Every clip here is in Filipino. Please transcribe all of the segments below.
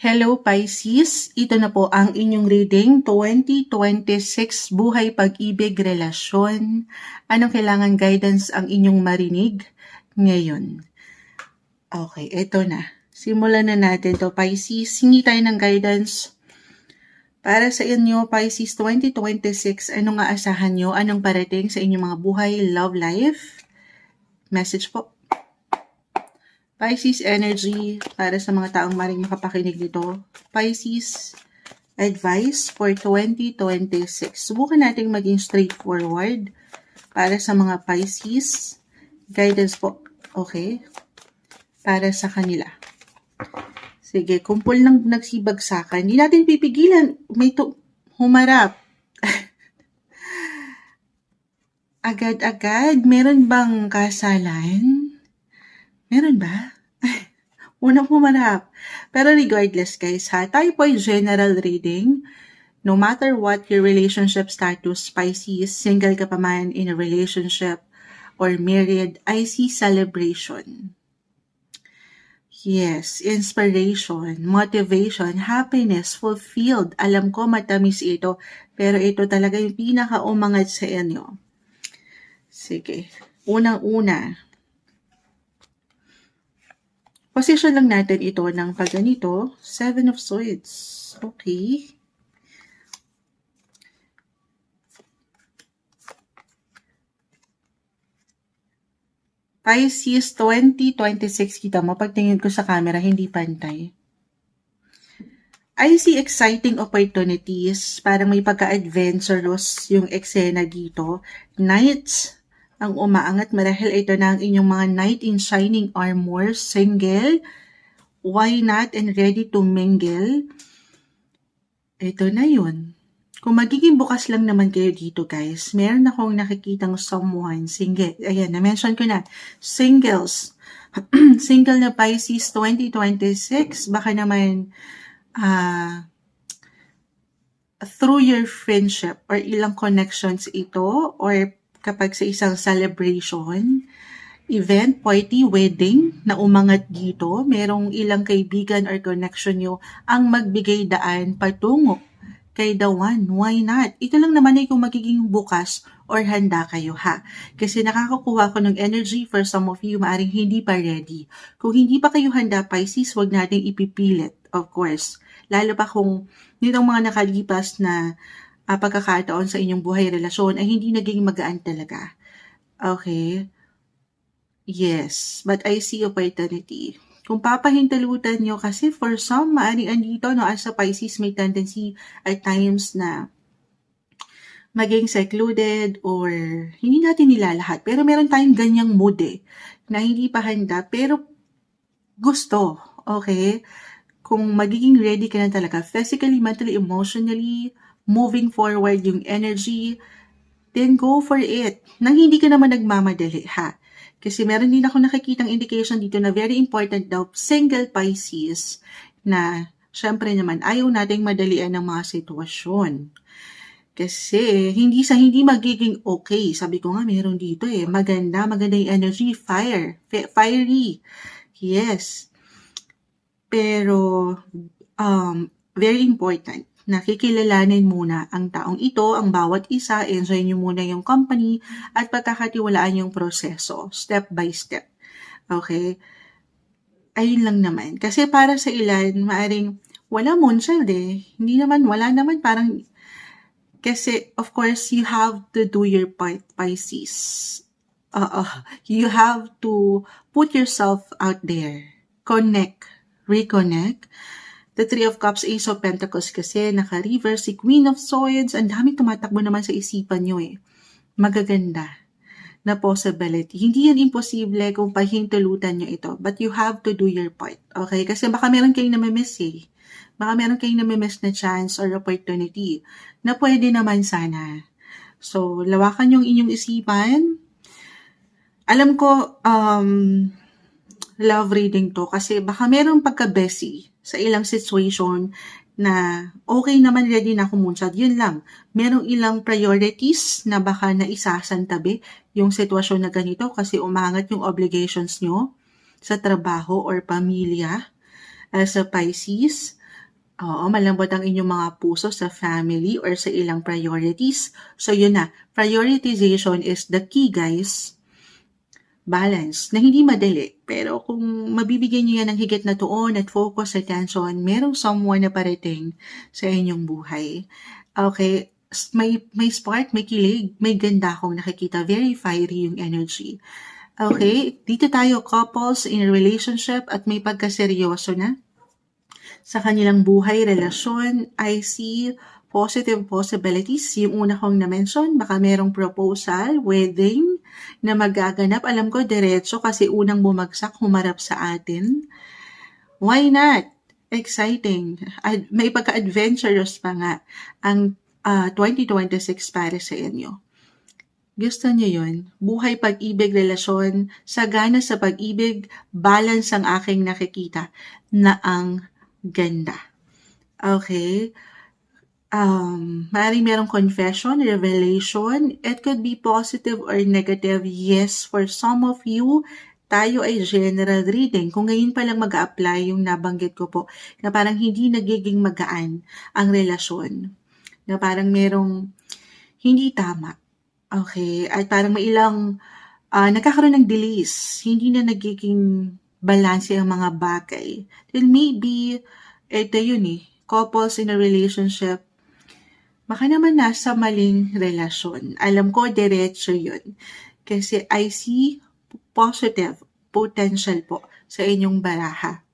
Hello Pisces, ito na po ang inyong reading 2026 buhay, pag-ibig, relasyon. Anong kailangan guidance ang inyong marinig ngayon? Okay, ito na. Simulan na natin to Pisces. Hingi tayo ng guidance para sa inyo Pisces 2026. Anong aasahan nyo? Anong parating sa inyong mga buhay, love life? Message po. Pisces energy para sa mga taong maring makapakinig nito. Pisces advice for 2026. Subukan nating maging straightforward para sa mga Pisces. Guidance po. Okay? Para sa kanila. Sige, kumpul ng nagsibagsakan. Hindi natin pipigilan. May humarap. Agad-agad. Meron bang kasalan? Meron ba? Unang humarap. Pero regardless guys ha, tayo po ay general reading. No matter what your relationship status, Pisces, single ka pa man in a relationship or married, I see celebration. Yes, inspiration, motivation, happiness, fulfilled. Alam ko matamis ito, pero ito talaga yung pinaka-umangat sa inyo. Sige, unang-una. Position lang natin ito ng pagganito, 7 of Swords. Okay. Pisces 2026, kita mo, pagtingin ko sa camera, hindi pantay. I see exciting opportunities, parang may pagka-adventurous yung eksena dito. Knights ang umaangat, marahil ito na ang inyong mga knight in shining armor, single, why not, and ready to mingle. Ito na yun. Kung magiging bukas lang naman kayo dito guys, meron akong nakikitang someone, single, ayan, na-mention ko na, singles, single na Pisces 2026, baka naman, through your friendship or ilang connections ito, or kapag sa isang celebration, event, party, wedding na umangat dito, merong ilang kaibigan or connection nyo ang magbigay daan patungo kay the one. Why not? Ito lang naman ay kung magiging bukas or handa kayo ha. Kasi nakakakuha ko ng energy for some of you, maaring hindi pa ready. Kung hindi pa kayo handa, Pisces, wag nating ipipilit, of course. Lalo pa kung nitong mga nakalipas na pagkakataon sa inyong buhay relasyon ay hindi naging magaan talaga. Okay? Yes, but I see opportunity. Kung papahintalutan nyo, kasi for some, maaring andito, no, as a Pisces, may tendency at times na maging secluded or hindi natin nilalahat. Pero meron tayong ganyang mood na hindi pa handa, pero gusto. Okay? Kung magiging ready ka na talaga, physically, mentally, emotionally, moving forward yung energy, then go for it. Nang hindi ka naman nagmamadali, ha? Kasi meron din ako nakikitang indication dito na very important daw, single Pisces, na syempre naman ayaw nating madalian ng mga sitwasyon. Kasi hindi magiging okay. Sabi ko nga meron dito maganda yung energy, fiery. Yes. Pero very important, nakikilalanin muna ang taong ito, ang bawat isa, enjoy nyo muna yung company at pagkakatiwalaan yung proseso, step by step. Okay? Ayun lang naman. Kasi para sa ilan, maaring wala moonchild Hindi naman, wala naman, parang, kasi of course, you have to do your part, Pisces. You have to put yourself out there. Connect, reconnect. The Three of Cups, Ace of Pentacles kasi, naka-reverse, si Queen of Swords, ang daming tumatakbo naman sa isipan nyo Magaganda na possibility. Hindi yan imposible kung pahintulutan nyo ito, but you have to do your part. Okay? Kasi baka meron kayong namimiss Baka meron kayong namimiss na chance or opportunity na pwede naman sana. So, lawakan yung inyong isipan. Alam ko, love reading to kasi baka meron pagka-busy sa ilang situation na okay naman, ready na kumunchad, yun lang. Merong ilang priorities na baka naisasantabi yung sitwasyon na ganito kasi umangat yung obligations nyo sa trabaho or pamilya as a Pisces. Oo, malambot ang inyong mga puso sa family or sa ilang priorities. So yun na, prioritization is the key, guys. Balance na hindi madali, pero kung mabibigyan niyo yan ng higit na tuon at focus attention, merong someone na parating sa inyong buhay. Okay, may spark, may kilig, may ganda akong nakikita, very fiery yung energy. Okay, dito tayo couples in a relationship at may pagkaseryoso na sa kanilang buhay, relasyon. I see positive possibilities. Yung una kong na-mention, baka merong proposal, wedding, na magaganap. Alam ko, diretso kasi unang bumagsak, humarap sa atin. Why not? Exciting. May pagka-adventurous pa nga ang 2026 para sa inyo. Gusto niyo yun? Buhay, pag-ibig, relasyon, sagana sa pag-ibig, balance ang aking nakikita na ang ganda. Okay? Maaaring merong confession, revelation. It could be positive or negative. Yes, for some of you, tayo ay general reading. Kung ngayon pa lang mag-a-apply yung nabanggit ko po, na parang hindi nagiging magaan ang relasyon. Na parang merong hindi tama. Okay, at parang may ilang nagkakaroon ng delays, hindi na nagiging balanse ang mga bagay. Then maybe, ito yun couples in a relationship, baka naman nasa maling relasyon. Alam ko, diretso yun. Kasi I see positive potential po sa inyong baraha.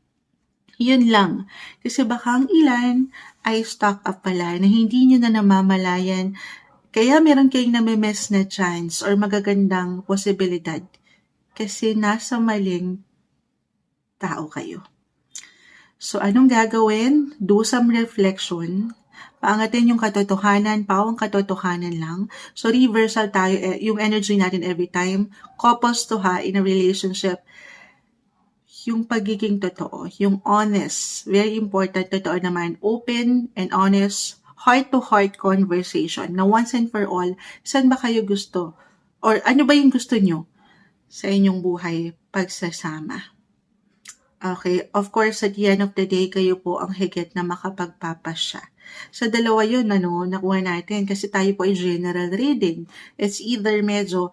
Yun lang. Kasi baka ang ilan ay stuck up pala na hindi nyo na namamalayan. Kaya meron kayong namimiss na chance or magagandang posibilidad kasi nasa maling tao kayo. So, anong gagawin? Do some reflection. Paangatin yung katotohanan, pawang katotohanan lang. So, reversal tayo, yung energy natin every time. Couples to in a relationship, yung pagiging totoo, yung honest, very important, totoo naman, open and honest, heart-to-heart conversation na once and for all, saan ba kayo gusto? Or ano ba yung gusto nyo sa inyong buhay pagsasama? Okay, of course, at the end of the day, kayo po ang higit na makapagpapasya. Sa dalawa yun, nakuha natin kasi tayo po ay general reading. It's either medyo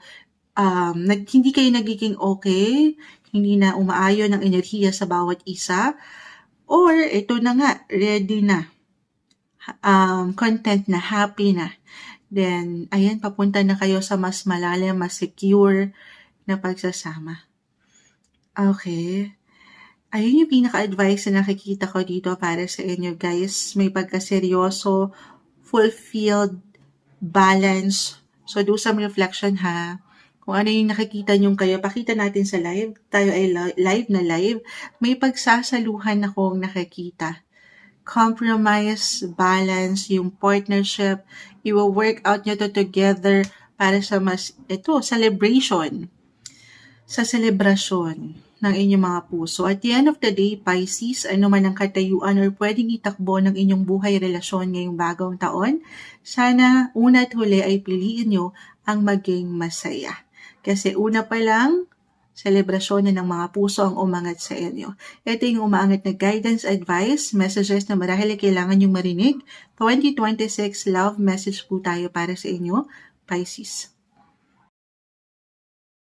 hindi kayo nagiging okay, hindi na umaayon ang enerhiya sa bawat isa, or ito na nga, ready na. Content na, happy na. Then, ayan, papunta na kayo sa mas malalim, mas secure na pagsasama. Okay. Ayun yung pinaka-advice na nakikita ko dito para sa inyo, guys. May pagkaseryoso, fulfilled, balance. So, do some reflection, ha. Kung ano yung nakikita nyong kayo, pakita natin sa live. Tayo ay live na live. May pagsasaluhan akong nakikita. Compromise, balance, yung partnership, i-work out nyo to together para sa celebration. Sa celebrasyon ng inyong mga puso. At the end of the day, Pisces, ano man ang katayuan or pwedeng itakbo ng inyong buhay relasyon ngayong bagong taon, sana una at huli ay piliin nyo ang maging masaya. Kasi una pa lang, selebrasyon na ng mga puso ang umangat sa inyo. Ito yung umaangat na guidance, advice, messages na marahil ay kailangan yung marinig. 2026 love message po tayo para sa inyo, Pisces.